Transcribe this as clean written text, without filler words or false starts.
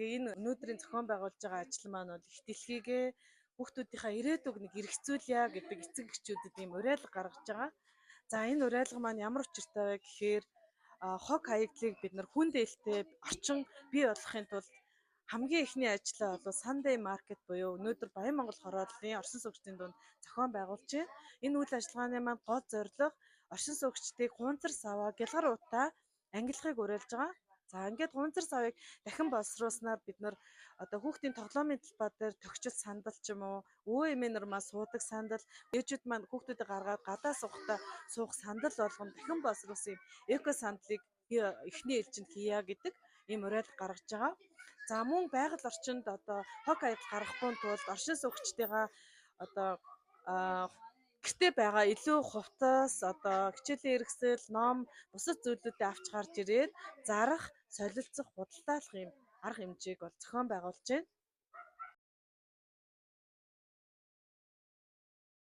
Тэгээ энэ өнөөдрийн зохион байгуулж байгаа ажил маань бол их дэлхийгээ хүүхдүүдийнхээ ирээдүг нэг эргцүүлье гэдэг эцэг эхчүүдэд ийм уриалга гаргаж байгаа. За энэ уриалга маань ямар учиртай вэ гэхээр хог хаягдлыг бид нар хүн дээлтэй орчин бий болгохын тулд хамгийн ихний ажлаа бол Sunday Market буюу өнөөдөр Баян Монгол хорооллын оршин суугчдын дунд зохион байгуулж байна. Энэ үйл ажиллагааны маань гол зорилго оршин суугчдыг хунзар саваа гялгар утаа ангилахыг уриалж байгаа. За ингээд хунзар савыг дахин боловсруулснаар бид нар одоо хүүхдийн тоглоомын талбай дээр тогтчил сандал ч юм уу өвөө эмээ нар маань суудаг сандал ээжүүд маань хүүхдүүдэд гаргаад гадаа суухдаа суух сандал болгон дахин боловсруулсан эко сандлыг эхний ээлжинд хийя гэдэг ийм уриалга гаргаж байгаа. За мөн байгаль орчинд одоо хог хаягдал гаргахгүй тулд оршин суугчдыгаа одоо гэртээ байгаа илүү хувцас одоо хичээлийн хэрэгсэл, ном, бусад зүйлүүдээ авч гарч ирээд зарах, солилцох, худалдаалах юм арга хэмжээг бол зохион байгуулж байна.